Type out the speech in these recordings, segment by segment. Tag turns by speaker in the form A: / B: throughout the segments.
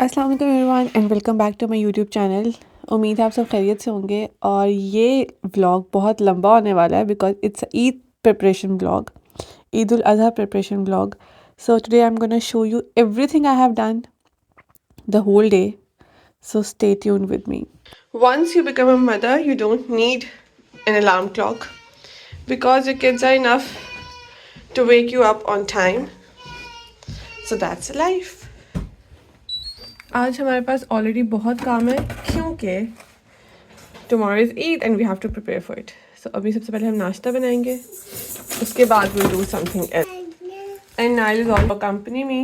A: अस्सलाम वालेकुम everyone and welcome back to my YouTube channel. उम्मीद है आप सब खैरियत से होंगे और ये व्लॉग बहुत लंबा होने वाला है because it's Eid preparation vlog, Eid ul Azha preparation vlog. So today I am gonna show you everything I have done the whole day, so stay tuned with me. Once you become a mother, you don't need an alarm clock because your kids are enough to wake you up on time. So that's life. आज हमारे पास already बहुत काम है क्योंकि tomorrow is Eid and we have to prepare for it. So अभी सबसे पहले हम नाश्ता बनाएंगे, उसके बाद will do something else and Nile is all company me,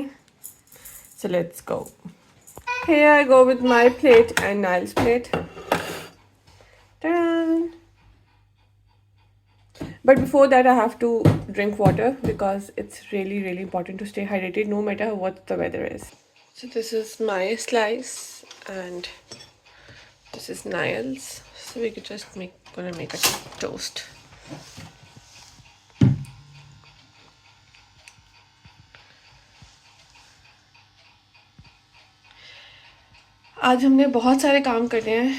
A: so let's go. Here I go with my plate and Niall's plate. Ta-da! But before that I have to drink water because it's really important to stay hydrated no matter what the weather is. So this is my slice and this is Niall's. So we could just gonna make a toast. आज हमने बहुत सारे काम करने हैं।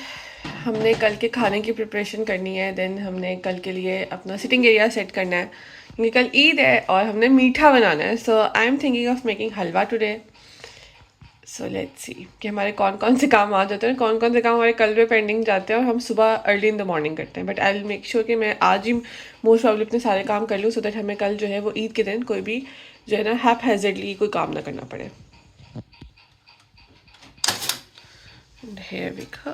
A: हमने कल के खाने की प्रिपरेशन करनी है, देन हमने कल के लिए अपना सिटिंग एरिया सेट करना है क्योंकि कल ईद है और हमने मीठा बनाना है। So I am thinking of making halwa today. So let's see कि हमारे कौन कौन से काम आ जाते हैं, कौन कौन से काम हमारे कल पे पेंडिंग जाते हैं और हम सुबह अर्ली इन द मॉर्निंग करते हैं। But I will make sure कि मैं आज ही मोस्ट प्रॉब्लम अपने सारे काम कर लूँ सो दैट हमें कल जो है वो ईद के दिन कोई भी जो है ना हैप-हैज़र्डली कोई काम ना करना पड़े। And here we go.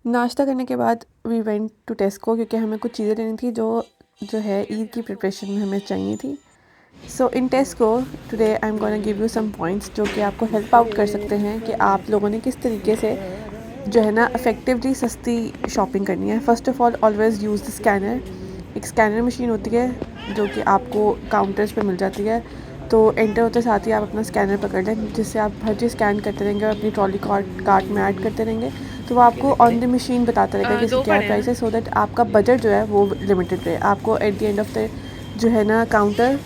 A: नाश्ता करने के बाद वी वेंट टू टेस्को क्योंकि हमें कुछ चीज़ें लेनी थी जो है ईद की प्रिपरेशन में हमें चाहिए थी। So in Tesco today I am gonna give you some points जो कि आपको हेल्प आउट कर सकते हैं कि आप लोगों ने किस तरीके से जो है ना इफ़ेक्टिवली सस्ती शॉपिंग करनी है। First of all always use the scanner. एक स्कैनर मशीन होती है जो कि आपको काउंटर्स पे मिल जाती है, तो एंटर होते साथ ही आप अपना स्कैनर पकड़ लें जिससे आप हर चीज़ स्कैन करते रहेंगे और अपनी ट्रॉली कार्ट में ऐड करते रहेंगे, तो वो आपको ऑन द मशीन बताता रहेगा कि इसकी क्या प्राइस है, सो दैट आपका बजट जो है वो लिमिटेड रहे। आपको eight the end of the जो है ना काउंटर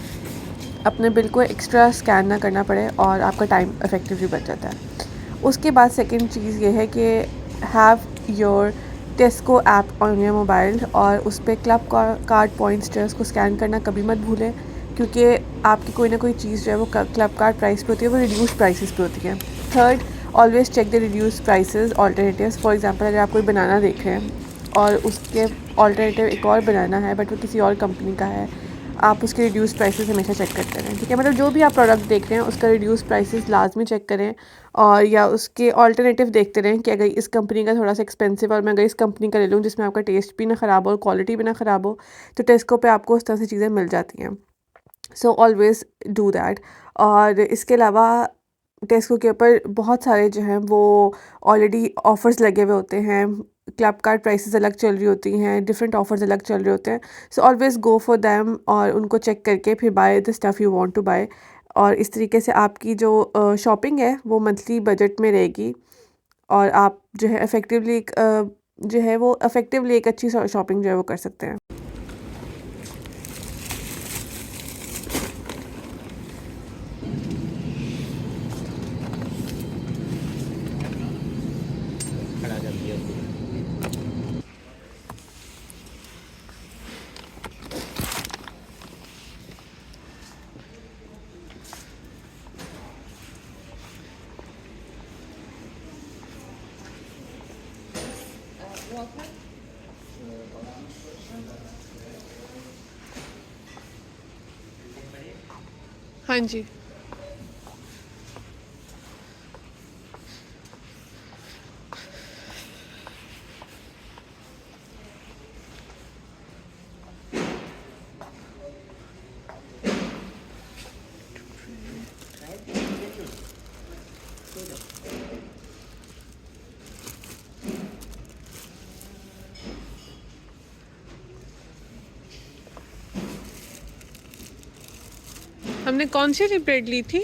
A: अपने बिल को एक्स्ट्रा स्कैन ना करना पड़े और आपका टाइम इफ़ेक्टिवली बच जाता है। उसके बाद सेकंड चीज़ ये है कि have your टेस्को app on your mobile और उस पर क्लब कार्ड पॉइंट्स जो है उसको स्कैन करना कभी मत भूलें क्योंकि आपकी कोई ना कोई चीज़ जो है वो क्लब कार्ड प्राइस पे होती है, वो रिड्यूस प्राइसेस पे होती है। Third, always check the reduce prices alternatives. For example अगर आप कोई बनाना देख रहे हैं और उसके ऑल्टरनेटिव एक और बनाना है बट वो किसी और कंपनी का है, आप उसके रिड्यूस प्राइसेस हमेशा चेक करते रहें, ठीक है। मतलब जो भी आप प्रोडक्ट देख रहे हैं उसका रिड्यूस प्राइसेस लाजमी चेक करें और या उसके ऑल्टरनेटिव देखते रहें कि अगर इस कंपनी का थोड़ा सा एक्सपेंसिव और मैं अगर इस कंपनी का ले लूँ जिसमें आपका टेस्ट भी ना ख़राब हो और क्वालिटी भी ना ख़राब हो, तो टेस्को पे आपको उस तरह से चीज़ें मिल जाती हैं। So always do that. और इसके अलावा टेस्को के ऊपर बहुत सारे जो हैं वो ऑलरेडी ऑफ़र्स लगे हुए होते हैं, क्लब कार्ड प्राइसेस अलग चल रही होती हैं, डिफरेंट ऑफ़र्स अलग चल रहे होते हैं। So always go for them और उनको चेक करके फिर buy the stuff you want to buy. और इस तरीके से आपकी जो शॉपिंग है वो मंथली बजट में रहेगी और आप जो है इफ़ेक्टिवली जो है वो इफ़ेक्टिवली एक अच्छी शॉपिंग जो है वो कर सकते हैं। हाँ जी। हमने कौन सी वाली ब्रेड ली थी?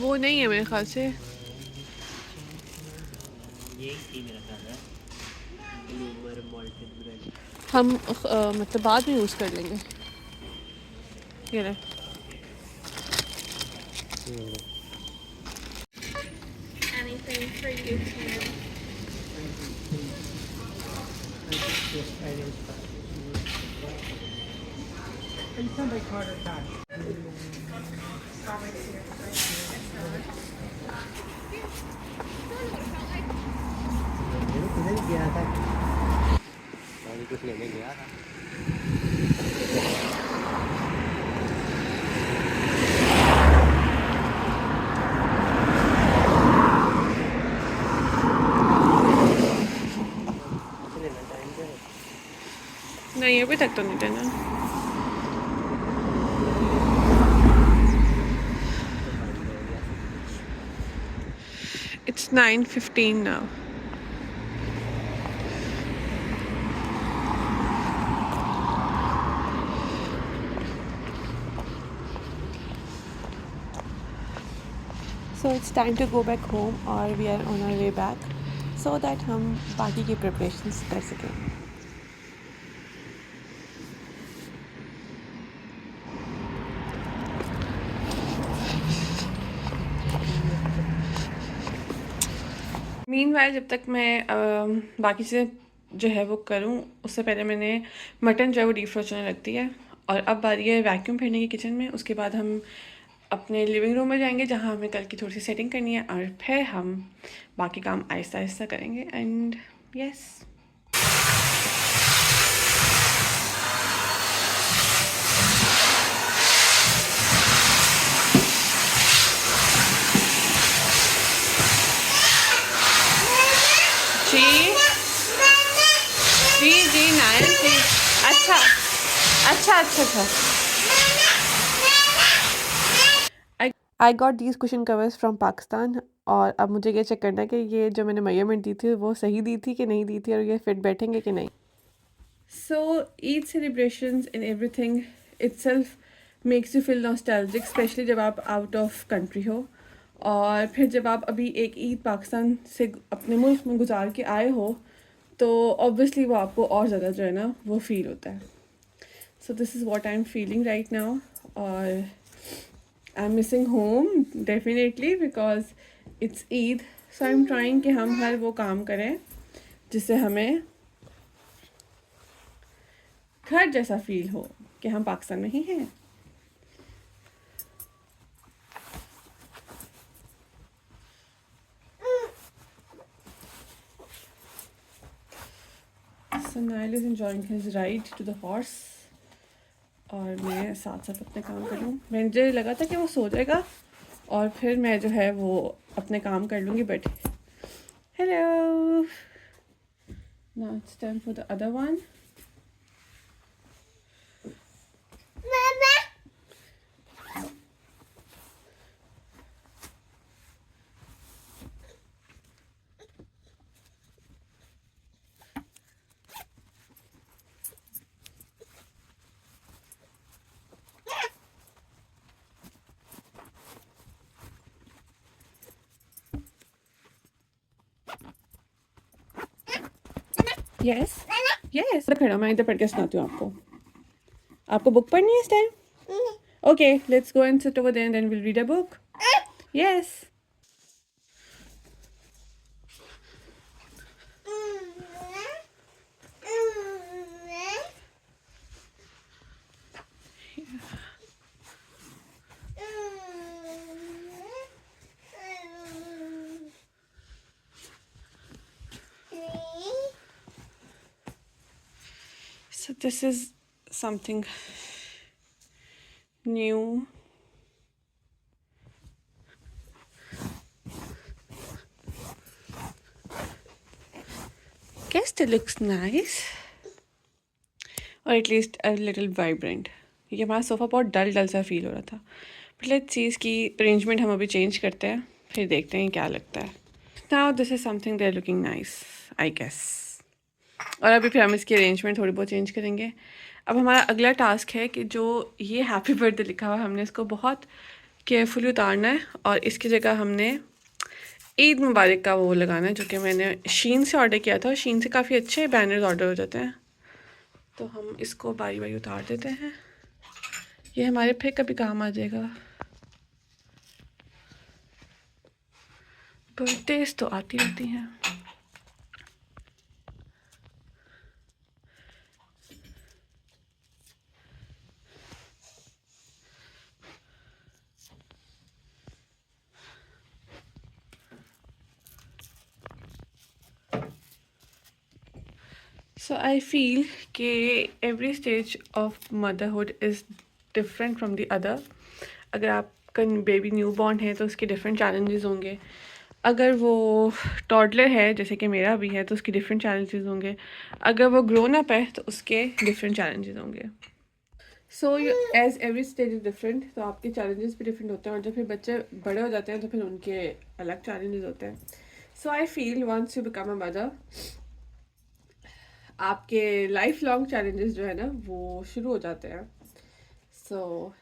A: वो नहीं है मेरे ख्याल से।
B: यही थी मेरा ख्याल है, ब्लूमर मॉल्टेड ब्रेड।
A: हम मतलब बाद में यूज़ कर लेंगे। ये ले। Anything for YouTube.
B: किधर गया था? पानी कुछ लेने गया था।
A: नहीं अभी तक तो नहीं देना। It's 9:15 now. So it's time to go back home or we are on our way back so that हम बाकी की preparations कर सकें। मीनवाइल जब तक मैं बाकी चीज़ें जो है वो करूँ उससे पहले मैंने मटन जो है वो डीप फ्राई होने रख दिया है। और अब बारी है वैक्यूम फेरने की किचन में। उसके बाद हम अपने लिविंग रूम में जाएंगे जहाँ हमें कल की थोड़ी सी सेटिंग करनी है और फिर हम बाकी काम आहिस्ता आहिस्ता करेंगे। एंड यस जी जी जी नायन जी। अच्छा अच्छा अच्छा अच्छा। I got these cushion covers from Pakistan और अब मुझे ये चेक करना है कि ये जो मैंने मेजरमेंट दी थी वो सही दी थी कि नहीं दी थी और ये फिट बैठेंगे कि नहीं। So Eid celebrations in everything itself makes you feel nostalgic, especially जब आप आउट ऑफ कंट्री हो और फिर जब आप अभी एक ईद पाकिस्तान से अपने मुल्क में गुजार के आए हो तो ऑब्वियसली वो आपको और ज़्यादा जो है ना वो फील होता है। So this is what I am feeling right now और I am missing home definitely because it's Eid. So I am trying कि हम हर वो काम करें जिससे हमें घर जैसा फील हो कि हम पाकिस्तान में ही हैं। So Niall is enjoying his ride to the horse और मैं साथ साथ अपने काम कर लूँ। मुझे लगा था कि वो सो जाएगा और फिर मैं जो है वो अपने काम कर लूँगी but hello now it's time for the other one. Yes yes खड़ा मैं इधर पढ़ के सुनाती हूँ आपको। आपको बुक पढ़नी है इस time? Okay let's go and sit over there and then will read a book. Yes so this is something new. Guess it looks nice or at least a little vibrant. ये हमारा sofa बहुत डल डल सा feel हो रहा था but let's see इसकी arrangement हम अभी चेंज करते हैं फिर देखते हैं क्या लगता है। Now this is something they are looking nice I guess और अभी फिर हम इसकी अरेंजमेंट थोड़ी बहुत चेंज करेंगे। अब हमारा अगला टास्क है कि जो ये हैप्पी बर्थडे लिखा हुआ है हमने इसको बहुत केयरफुली उतारना है और इसकी जगह हमने ईद मुबारक का वो लगाना है जो कि मैंने शीन से ऑर्डर किया था। शीन से काफ़ी अच्छे बैनर्स ऑर्डर हो जाते हैं। तो हम इसको बारी बारी उतार देते हैं, ये हमारे फिर कभी काम आ जाएगा। बर्थडेज तो आती रहती हैं। सो आई फील कि every stage of motherhood is different from the other. अगर आपका बेबी न्यू बॉर्न है तो उसके डिफरेंट चैलेंजेस होंगे। अगर वो टॉडलर है जैसे कि मेरा भी है तो उसके डिफरेंट चैलेंजेस होंगे। अगर वो ग्रोन अप है तो उसके डिफरेंट चैलेंजेस होंगे। So as every stage is different, तो आपके चैलेंजेस भी डिफरेंट होते हैं। और जब फिर बच्चे बड़े हो जाते हैं तो फिर उनके अलग चैलेंजेस होते हैं। So I feel once you become a mother, आपके लाइफ लॉन्ग चैलेंजेस जो है ना वो शुरू हो जाते हैं। सो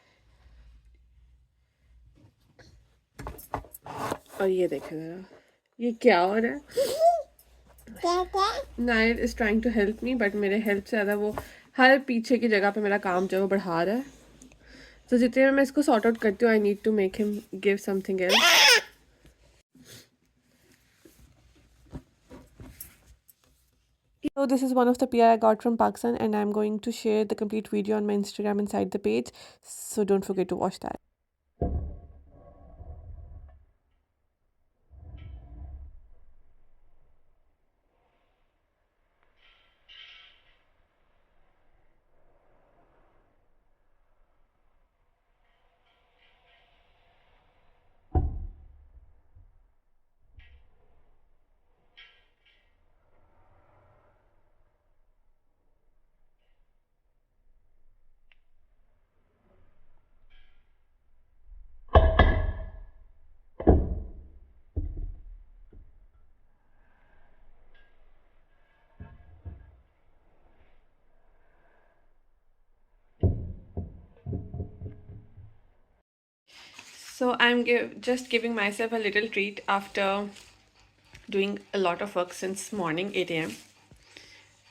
A: और ये देखें ज़रा, ये क्या हो रहा है? Nile is trying to help me, but मेरे हेल्प से ज़्यादा वो हर पीछे की जगह पे मेरा काम जो है वो बढ़ा रहा है। तो जितने में मैं इसको सॉर्ट आउट करती हूँ, I need to make him give something else. So this is one of the PR I got from Pakistan, and I'm going to share the complete video on my Instagram inside the page. So don't forget to watch that. So I'm just giving myself a little treat after doing a lot of work since morning 8 a.m.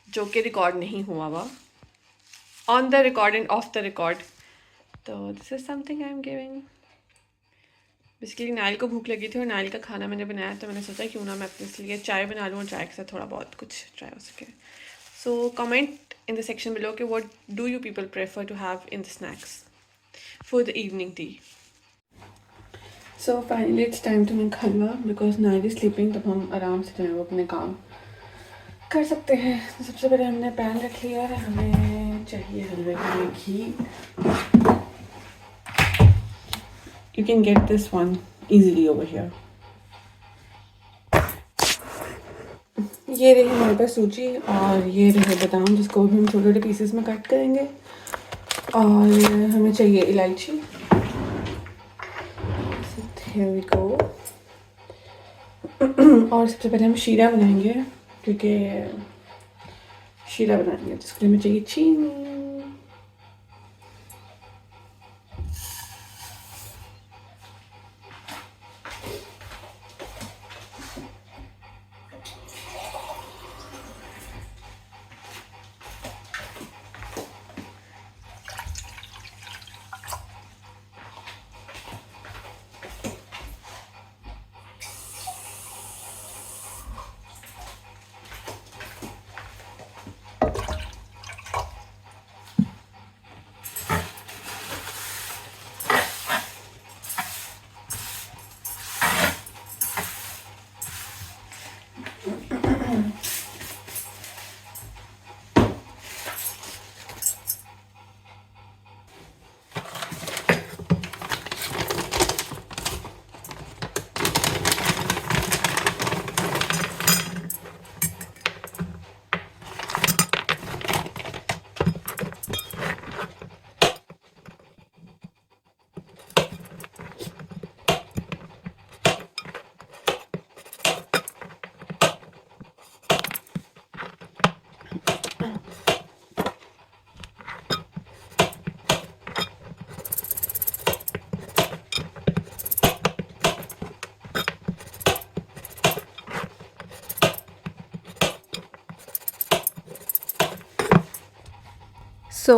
A: जो कि record नहीं हुआ हुआ on the record and of the record. तो this is something I am giving. Basically Nile को भूख लगी थी और नाइल का खाना मैंने बनाया, तो मैंने सोचा क्यों ना मैं अपने लिए चाय बना लूँ और चाय के साथ थोड़ा बहुत कुछ ट्राई हो सके। So comment in the section below कि what do you people prefer to have in the snacks for the evening tea. So finally it's time to make halwa because Nile is sleeping, तब हम आराम से जो है वो अपने काम कर सकते हैं। तो सबसे पहले हमने पैन रख लिया है, हमें चाहिए हलवे के लिए घी। You can get this one easily over here. ये रही हमारे पास सूजी और ये रहे बादाम, जिसको भी हम छोटे छोटे पीसेस में कट करेंगे। और हमें चाहिए इलायची। Here we go. और सबसे पहले हम शीरा बनाएंगे, क्योंकि शीरा बनाएंगे जिसके लिए हमें चाहिए चीनी।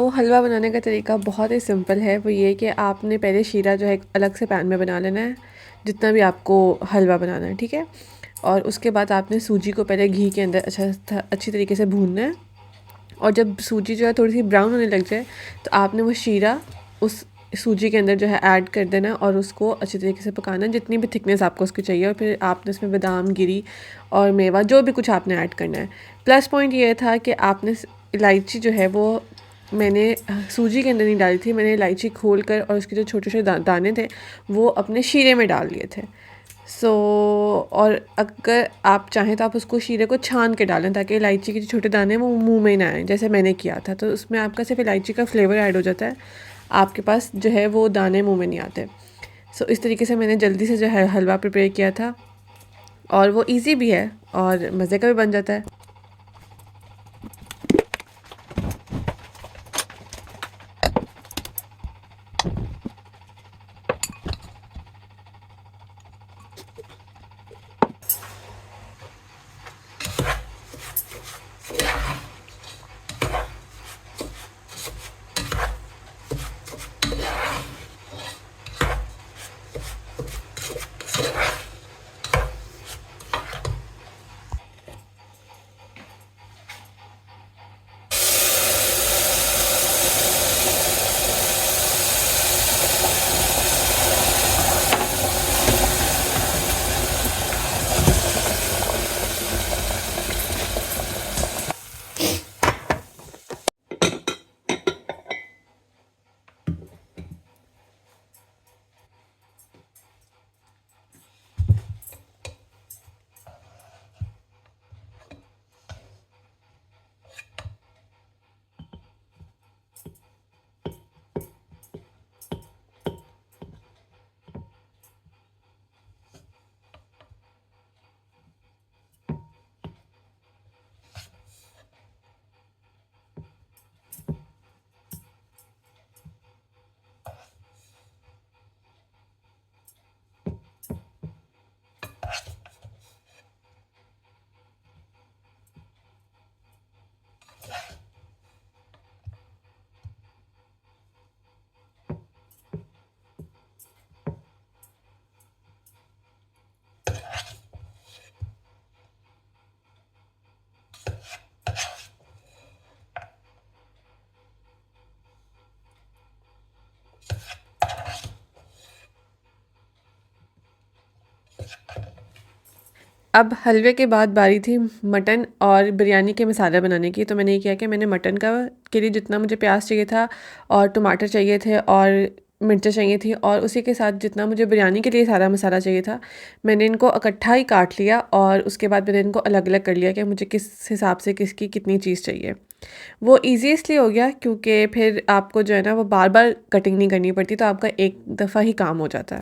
A: हलवा बनाने का तरीका बहुत ही सिंपल है। वो ये कि आपने पहले शीरा जो है एक अलग से पैन में बना लेना है, जितना भी आपको हलवा बनाना है, ठीक है। और उसके बाद आपने सूजी को पहले घी के अंदर अच्छी तरीके से भूनना है। और जब सूजी जो है थोड़ी सी ब्राउन होने लग जाए तो आपने वो शीरा उस सूजी के अंदर जो है ऐड कर देना और उसको अच्छी तरीके से पकाना, जितनी भी थिकनेस आपको उसकी चाहिए। और फिर आपने उसमें बादाम, गिरी और मेवा जो भी कुछ आपने ऐड करना है। प्लस पॉइंट ये था कि आपने इलायची जो है वो मैंने सूजी के अंदर नहीं डाली थी, मैंने इलायची खोल कर और उसके जो छोटे छोटे दाने थे वो अपने शीरे में डाल लिए थे। और अगर आप चाहें तो आप उसको शीरे को छान के डालें ताकि इलायची के जो छोटे दाने हैं वो मुंह में ना आए, जैसे मैंने किया था। तो उसमें आपका सिर्फ इलायची का फ्लेवर ऐड हो जाता है, आपके पास जो है वो दाने मुंह में नहीं आते। इस तरीके से मैंने जल्दी से जो है हलवा प्रिपेयर किया था, और वो इजी भी है और मज़े का भी बन जाता है। अब हलवे के बाद बारी थी मटन और बिरयानी के मसाले बनाने की। तो मैंने ये किया कि मैंने मटन का के लिए जितना मुझे प्याज चाहिए था और टमाटर चाहिए थे और मिर्चें चाहिए थी, और उसी के साथ जितना मुझे बिरयानी के लिए सारा मसाला चाहिए था, मैंने इनको इकट्ठा ही काट लिया। और उसके बाद मैंने इनको अलग अलग कर लिया कि मुझे किस हिसाब से किसकी कितनी चीज़ चाहिए। वो ईजी इसलिए हो गया क्योंकि फिर आपको जो है ना वो बार बार कटिंग नहीं करनी पड़ती, तो आपका एक दफ़ा ही काम हो जाता है।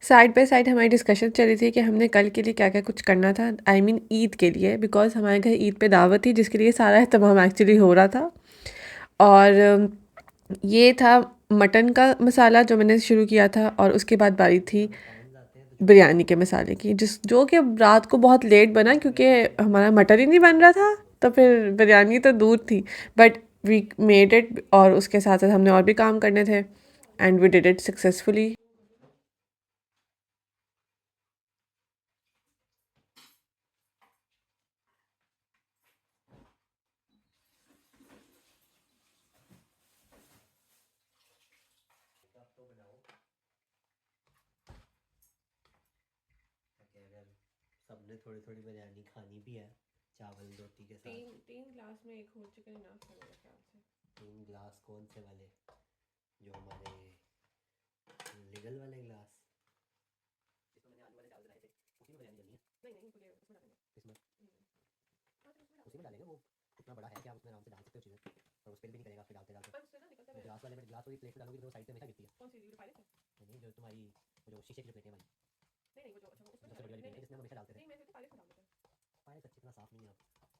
A: साइड बाय साइड हमारी डिस्कशन चली थी कि हमने कल के लिए क्या क्या कुछ करना था, आई मीन ईद के लिए, बिकॉज़ हमारे घर ईद पे दावत थी जिसके लिए सारा एहतमाम एक्चुअली हो रहा था। और ये था मटन का मसाला जो मैंने शुरू किया था, और उसके बाद बारी थी बिरयानी के मसाले की, जो कि रात को बहुत लेट बना क्योंकि हमारा मटन ही नहीं बन रहा था। तो फिर बिरयानी तो दूर थी, बट वी मेड इट। और उसके साथ साथ हमने और भी काम करने थे, and we did it successfully.
B: तो बनाओ ताकि अगर सबने थोड़ी थोड़ी बिरयानी खानी भी है चावल रोटी के साथ।
A: तीन ग्लास में एक होल चिकन इनफ है मेरे ख्याल से।
B: 3 ग्लास कौन से वाले? जो हमारे लीगल वाले ग्लास जिसमें मैंने आलू वाले चावल बनाए थे, उसी में बिरयानी करनी है?
A: नहीं नहीं, पूरे उसमें डालेंगे।
B: किसमें?
A: हाँ तो उसमें
B: उसी में डालेंगे। वो इतना बड़ा है कि आप उसमें आराम से डाल सकते हो चीज़ें, और वो स्पिल भी नहीं करेगा फिर डालते डालते।
A: पर उससे ना निकलता
B: वो
A: है।
B: ग्लास वाले में, ग्लास वाली प्लेट में डालोगे तो साइड से हमेशा गिरती है।
A: कौन सी पायलट है?
B: नहीं, जो तुम्हारी वो जो शीशे की जो प्लेटें वाली
A: नहीं नहीं, वो जो अच्छा वो उसमें
B: सबसे बड़ी वाली
A: नहीं
B: प्लेट है
A: नहीं
B: जिसमें हम हमेशा डालते थे।
A: नहीं, मैं तो पायलट में डाल देते हैं।
B: पाए सच्ची इतना साफ नहीं है अब।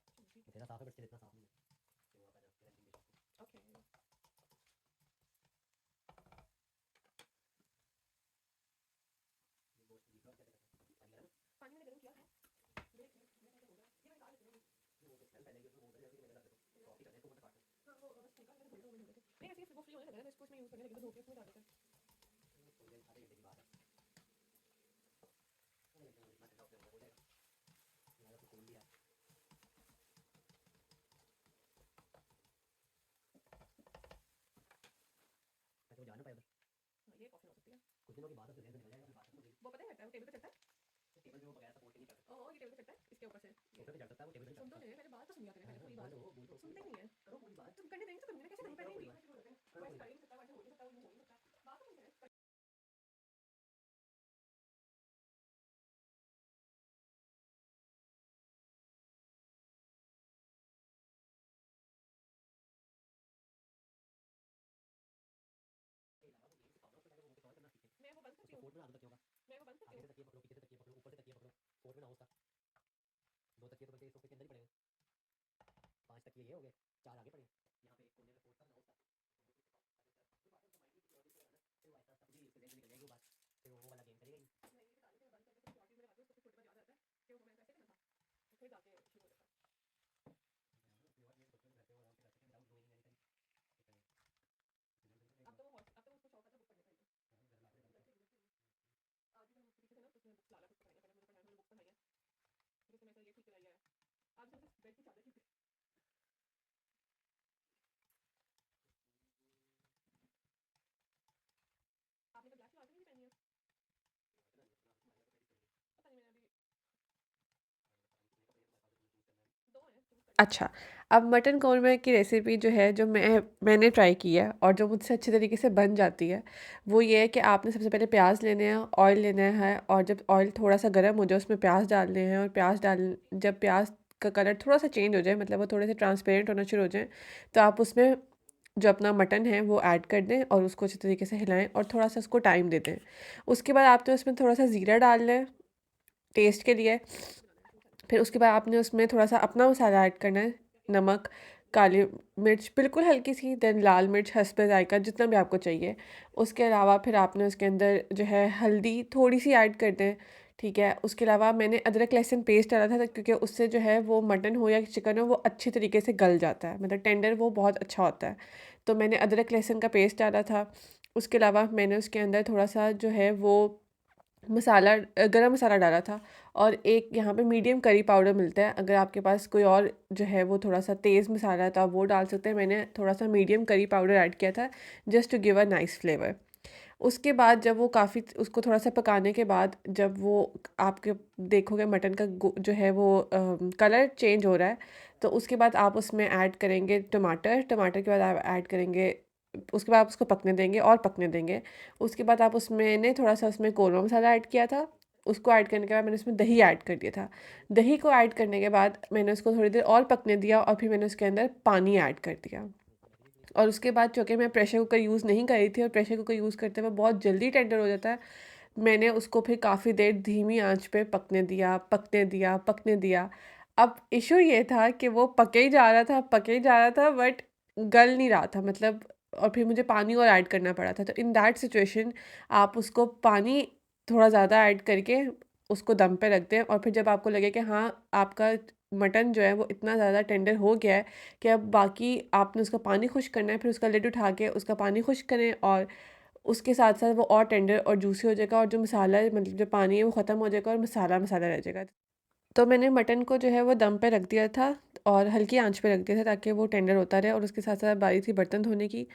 A: चलो ठीक है।
B: तेरा साफ है बट तेरा इतना साफ नहीं है कि वहाँ पर रख के
A: ओके।
B: ये गोश्त भी कैसे करना है?
A: पानी मैंने गर्म किया है।
B: तो जाना पाए उधर
A: ये कॉफी हो सकती है,
B: कुछ दिनों की बात है, फिर निकल जाएगा, फिर बात खत्म हो गई।
A: वो पता है करता है, वो टेबल पे चढ़ता है,
B: टेबल पे वो बगैर सपोर्ट के नहीं कर सकता।
A: ये टेबल पे चढ़ता है इसके ऊपर से,
B: सोफे पे चढ़ सकता है, वो टेबल पे
A: सुन
B: चढ़
A: तो
B: सकता
A: ले, पहले बात तो सुन लिया तेरे, पहले
B: है।
A: पूरी बात
B: बोलो बोल तो
A: सुनते ही नहीं है,
B: करो पूरी बात।
A: तुम करने देंगे तो करूंगी ना, कैसे नहीं
B: करो
A: करने
B: पूरी
A: देंगी,
B: बात। करो
A: वैसे
B: पूरी
A: कर ही नहीं सकता, वैसे हो नहीं सकता, वो हो नहीं सकता, बात तो नहीं है। मैं वो बंद करती हूँ,
B: फोर्ट में आगे तक होगा,
A: मैं वो बंद करती
B: आगे
A: हूँ,
B: से तकिए पकड़ो, पीछे से तकिए पकड़ो, ऊपर से तकिए पकड़ो, फोर्ट में ना हो उसका। दो तकिए तो बल्कि सोफे के अंदर ही पड़े हैं, 5 तकिए ये हो गए, 4 आगे पड़े हैं। यहाँ पे एक कोने में फोर्ट था ना उसका, फिर वो ऐसा निकल जाएगी वो बात, फिर वो वाला गेम करेगा ही।
A: मैं ये बता रही थी, बंद करने के बाद उसको छोटे पर याद आता है कि वो मैंने कैसे करना था, फिर जाके शुरू हो जाता है। अब तो वो अब तो उसको शौक आता है बुक पढ़ने का ही, आज भी हम उस तरीके से ना उसने बुक्स डाला, कुछ पढ़ाई पहले मुझे पढ़ाई, बुक्स पढ़ाई है, फिर उसने मेरे ये ठीक कराई है, आज मुझे बेड की चादर ठीक, आपने तो ब्लैक की नहीं पहनी है, पता नहीं मैंने अभी दो हैं चूज कर। अच्छा, अब मटन कौरमा की रेसिपी जो है, जो मैंने ट्राई की है और जो मुझसे अच्छी तरीके से बन जाती है, वो ये है कि आपने सबसे पहले प्याज लेने हैं, ऑयल लेना है, और जब ऑयल थोड़ा सा गर्म हो जाए उसमें प्याज डालने हैं, और जब प्याज का कलर थोड़ा सा चेंज हो जाए, मतलब वो थोड़े से ट्रांसपेरेंट होना शुरू हो जाए, तो आप उसमें जो अपना मटन है वो ऐड कर दें और उसको अच्छी तरीके से हिलाएं और थोड़ा सा उसको टाइम दे दें। उसके बाद आपने उसमें थोड़ा सा ज़ीरा डाल लें टेस्ट के लिए, फिर उसके बाद आपने उसमें थोड़ा सा अपना मसाला ऐड करना है, नमक, काली मिर्च बिल्कुल हल्की सी, देन लाल मिर्च हस्बे जायका जितना भी आपको चाहिए। उसके अलावा फिर आपने उसके अंदर जो है हल्दी थोड़ी सी ऐड कर दें, ठीक है। उसके अलावा मैंने अदरक लहसुन पेस्ट डाला था, क्योंकि उससे जो है वो मटन हो या चिकन हो वो अच्छी तरीके से गल जाता है, मतलब टेंडर वो बहुत अच्छा होता है। तो मैंने अदरक लहसुन का पेस्ट डाला था। उसके अलावा मैंने उसके अंदर थोड़ा सा जो है वो मसाला गरम मसाला डाला था, और एक यहाँ पे मीडियम करी पाउडर मिलता है, अगर आपके पास कोई और जो है वो थोड़ा सा तेज़ मसाला है तो आप वो डाल सकते हैं। मैंने थोड़ा सा मीडियम करी पाउडर ऐड किया था, just to give a nice flavour. उसके बाद जब वो काफ़ी उसको थोड़ा सा पकाने के बाद जब वो आपके देखोगे मटन का जो है वो कलर चेंज हो रहा है, तो उसके बाद आप उसमें ऐड करेंगे टमाटर, टमाटर के बाद आप ऐड करेंगे, उसके बाद आप उसको पकने देंगे और पकने देंगे। उसके बाद आप उसमें थोड़ा सा उसमें कोरमा मसाला ऐड किया था, उसको ऐड करने के बाद मैंने उसमें दही ऐड कर दिया था। दही को ऐड करने के बाद मैंने उसको थोड़ी देर और पकने दिया, और फिर मैंने उसके अंदर पानी ऐड कर दिया। और उसके बाद चूँकि मैं प्रेशर कुकर यूज़ नहीं कर रही थी, और प्रेशर कुकर यूज़ करते हुए बहुत जल्दी टेंडर हो जाता है, मैंने उसको फिर काफ़ी देर धीमी आंच पे पकने दिया, पकने दिया, पकने दिया। अब इशू ये था कि वो पके ही जा रहा था, पके ही जा रहा था, बट गल नहीं रहा था, मतलब, और फिर मुझे पानी और ऐड करना पड़ा था। तो इन दैट सिचुएशन आप उसको पानी थोड़ा ज़्यादा ऐड करके उसको दम पे रख दें, और फिर जब आपको लगे कि हाँ, आपका मटन जो है वो इतना ज़्यादा टेंडर हो गया है कि अब बाकी आपने उसका पानी खुश्क करना है, फिर उसका लिड उठा के उसका पानी खुश्क करें, और उसके साथ-साथ वो और टेंडर और जूसी हो जाएगा, और जो मसाला है, मतलब जो पानी है वो ख़त्म हो जाएगा और मसाला मसाला रह जाएगा। तो मैंने मटन को जो है वो दम पे रख दिया था, और हल्की आंच पे रख दिया था, ताकि वो टेंडर होता रहे, और उसके साथ-साथ बारी थी बर्तन धोने की।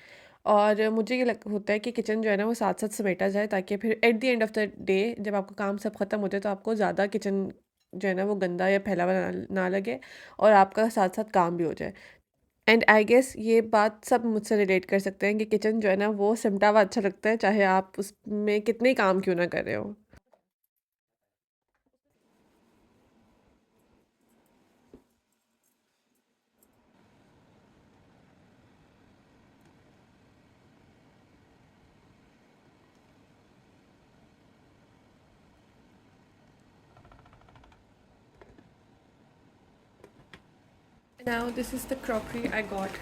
A: और मुझे ये होता है कि किचन जो है ना वो साथ-साथ समेटा जाए, ताकि फिर eight the end of the day जब आपका काम सब ख़त्म हो जाए तो आपको ज़्यादा किचन जो है ना वो गंदा या फैला हुआ ना लगे, और आपका साथ-साथ काम भी हो जाए। एंड आई गेस ये बात सब मुझसे रिलेट कर सकते हैं कि किचन जो है ना वो सिमटा हुआ अच्छा लगता है, चाहे आप उसमें कितने काम क्यों ना कर रहे हो। Now this is the crockery I got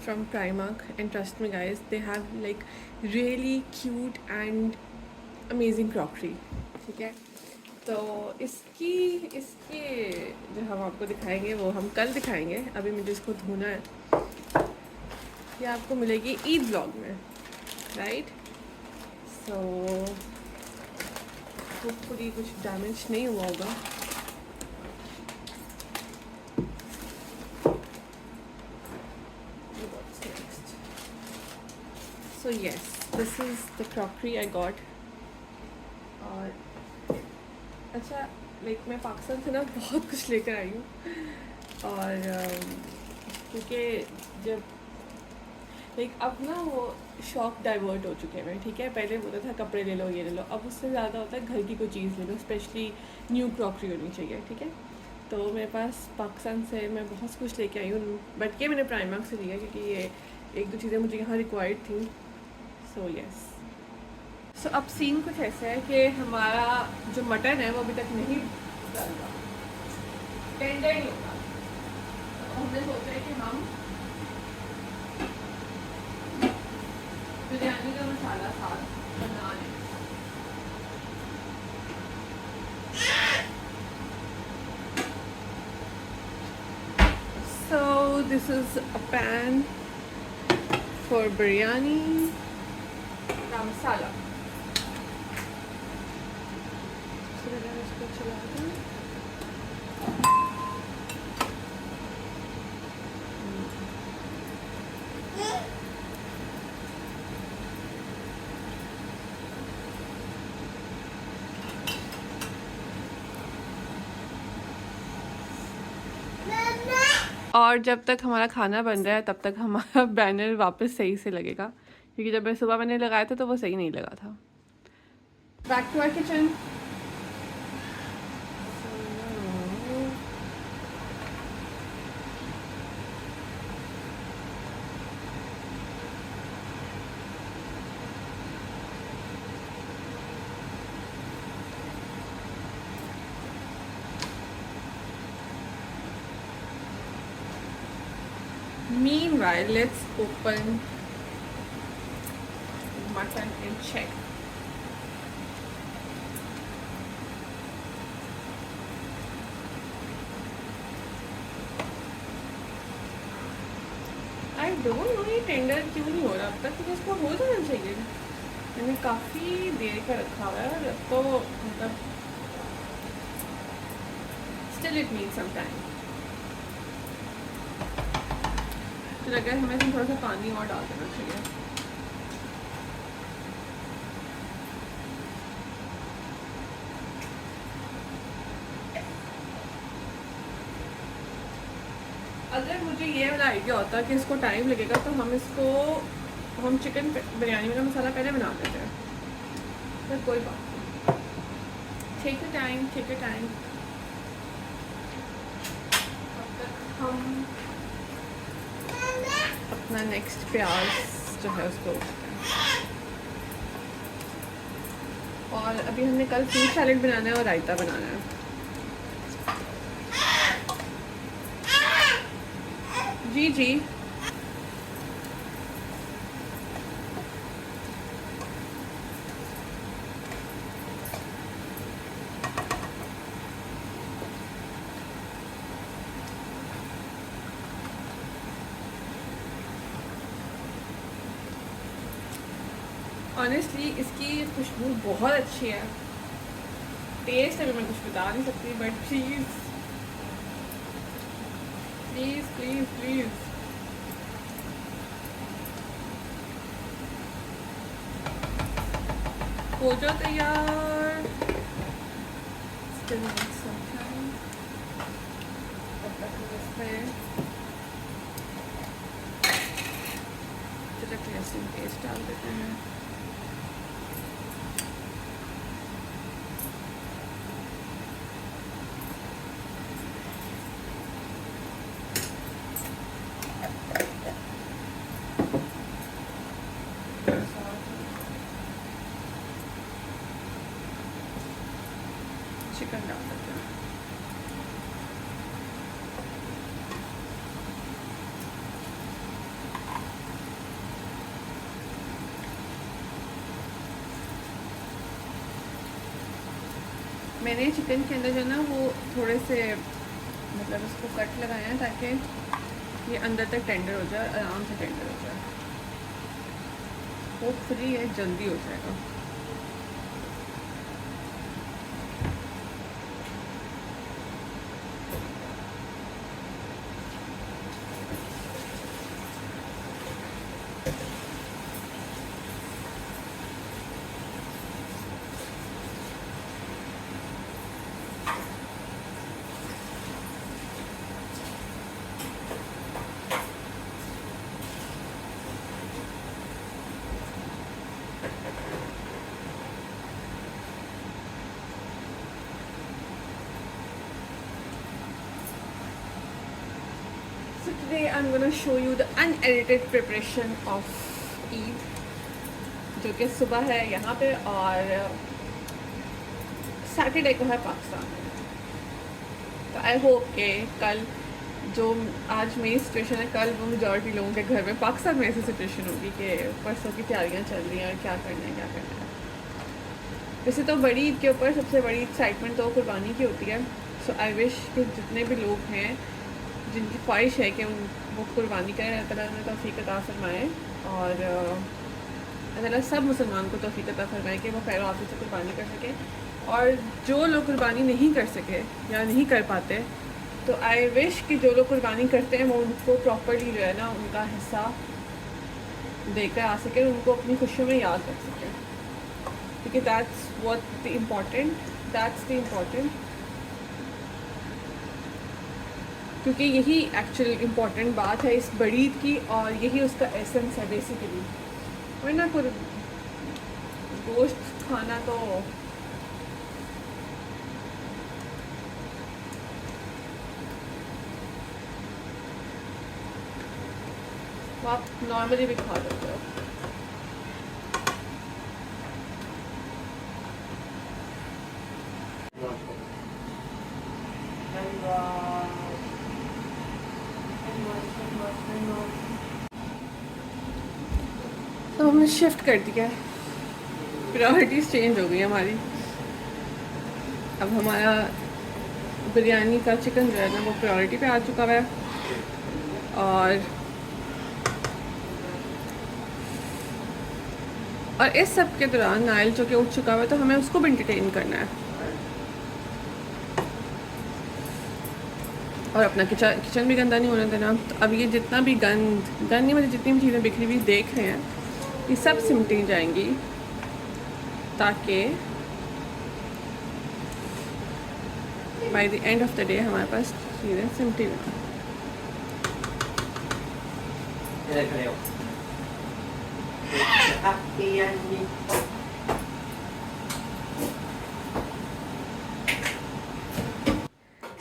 A: from Primark, and trust me guys, they have like really cute and amazing crockery, ठीक है। तो इसकी इसके जो हम आपको दिखाएंगे वो हम कल दिखाएंगे, अभी मुझे इसको धोना है। ये आपको मिलेगी ईद ब्लॉग में, राइट। सो होपफुली कुछ डैमेज नहीं हुआ होगा। So yes, this is the crockery I got. और अच्छा, लाइक मैं पाकिस्तान से ना बहुत कुछ लेकर आई हूँ, और क्योंकि जब लाइक अब ना वो शौक डाइवर्ट हो चुके हैं, ठीक है। पहले होता था कपड़े ले लो, ये ले लो, अब उससे ज़्यादा होता है घर की कोई चीज़ ले लो, स्पेशली न्यू क्रॉकरी होनी चाहिए, ठीक है। तो मेरे पास पाकिस्तान से मैं बहुत कुछ लेके आई हूँ, बट ये मैंने प्राइमर्क से लिया क्योंकि ये एक दो चीज़ें मुझे यहाँ रिक्वायर्ड थी। सो यस, सो अब सीन कुछ ऐसा है कि हमारा जो मटन है वो अभी तक नहीं डालता, टेंडर नहीं होगा। तो हमने सोचा है कि हम बिरयानी का मसाला साथ बना लें। So this is a pan for biryani का मसाला। इसको चला दूँ। और जब तक हमारा खाना बन रहा है तब तक हमारा बैनर वापस सही से लगेगा, क्योंकि जब मैं सुबह मैंने लगाया था तो वो सही नहीं लगा था। Back to our kitchen. Meanwhile, let's open mutton and check. I don't know ये टेंडर क्यों नहीं हो रहा अब तक, क्योंकि इसको हो जाना चाहिए। मैंने काफ़ी देर का रखा हुआ है और अब तो मतलब still it needs some time। तो लगा हमें इसमें थोड़ा सा पानी और डाल देना चाहिए। अगर मुझे ये वाला आइडिया होता कि इसको टाइम लगेगा तो हम चिकन बिरयानी वाला मसाला पहले बना देते हैं, पर कोई बात नहीं। Take your time, take your time. अब तक हम अपना नेक्स्ट प्याज जो है उसको, और अभी हमने कल फ्रूट सैलेड बनाना है और रायता बनाना है। जी जी, ऑनेस्टली इसकी खुशबू बहुत अच्छी है। टेस्ट अभी मैं कुछ बता नहीं सकती, but please please please please हो जाओ तैयार। Still need some time। तब तक हम इसमें अदरक लहसुन पेस्ट डाल देते हैं। चिकन डाल देते हैं। मैंने चिकन के अंदर जो ना वो थोड़े से मतलब उसको कट लगाए हैं ताकि ये अंदर तक टेंडर हो जाए, आराम से टेंडर हो जाए। होपफुली ये जल्दी हो जाएगा। So today I'm gonna show you the unedited preparation of Eid, जो कि सुबह है यहाँ पे और सैटरडे को है पाकिस्तान में। तो आई होप कि कल जो आज मेरी सिचुएशन है, कल वो मेजॉरिटी लोगों के घर में पाकिस्तान में ऐसी सिचुएशन होगी कि परसों की तैयारियाँ चल रही हैं और क्या करना है क्या करना है। वैसे तो बड़ी ईद के ऊपर सबसे बड़ी एक्साइटमेंट तो कुर्बानी की होती है। सो आई विश कि जितने भी लोग हैं जिनकी ख्वाहिश है कि वो कुर्बानी करें, अल्लाह ताला उन्हें तौफीक अता फरमाए और अल्लाह ताला सब मुसलमान को तौफीक अता फरमाए कि वो खैर आफियत से कुर्बानी कर सके। और जो लोग कुर्बानी नहीं कर सके या नहीं कर पाते, तो आई विश कि जो लोग कुर्बानी करते हैं वो उनको प्रॉपरली जो है ना उनका हिस्सा देकर आ सके, उनको अपनी खुशियों में याद रख सके, क्योंकि दैट्स द इम्पॉर्टेंट, क्योंकि यही एक्चुअल इम्पॉर्टेंट बात है इस बड़ी ईद की और यही उसका एसेंस है बेसिकली। वरना कोई गोश्त खाना तो वो आप नॉर्मली भी खा सकते हो। तो हमने शिफ्ट कर दिया है, प्रायोरिटीज़ चेंज हो गई हमारी। अब हमारा बिरयानी का चिकन जो है ना वो प्रायोरिटी पे आ चुका है और इस सब के दौरान नाइल जो कि उठ चुका है तो हमें उसको भी इंटरटेन करना है और अपना किचन भी गंदा नहीं होने देना। तो अब ये जितना भी गंद नहीं, मतलब जितनी भी चीज़ें बिखरी हुई देख रहे हैं ये सब सिमटी जाएंगी ताकि by the end of the day हमारे पास चीज़ें सिमटी हुई।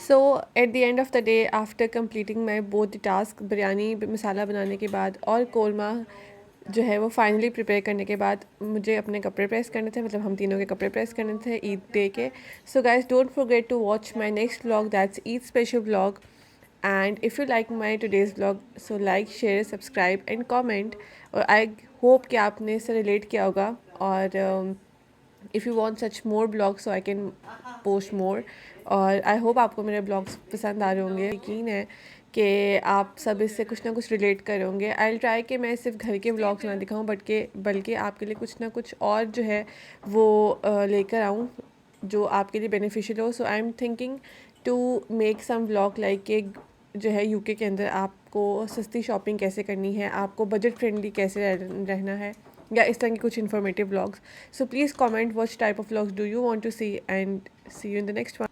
A: So at the end of the day after completing my both the task, biryani masala बनाने के बाद और कोरमा जो है वो फाइनली प्रिपेयर करने के बाद मुझे अपने कपड़े प्रेस करने थे, मतलब हम तीनों के कपड़े प्रेस करने थे ईद डे के। So guys don't forget to watch my next vlog, that's Eid special vlog. And if you like my today's vlog so like share subscribe and comment. और आई होप कि आपने इससे रिलेट किया होगा और if you want such more blogs so I can post मोर। और I hope आपको मेरे ब्लॉग्स पसंद आ रहे होंगे। यकीन है कि आप सब इससे कुछ ना कुछ रिलेट कर होंगे। आई विल ट्राई कि मैं सिर्फ घर के ब्लॉग्स ना दिखाऊं बल्कि आपके लिए कुछ ना कुछ और जो है वो लेकर आऊं जो आपके लिए बेनिफिशियल हो। So I am thinking to make some vlog like कि जो है यूके के अंदर आपको सस्ती शॉपिंग कैसे करनी है, आपको बजट फ्रेंडली कैसे रहना है, या इस तरह के कुछ informative vlogs. So please comment what type of vlogs do you want to see and see you in the next one.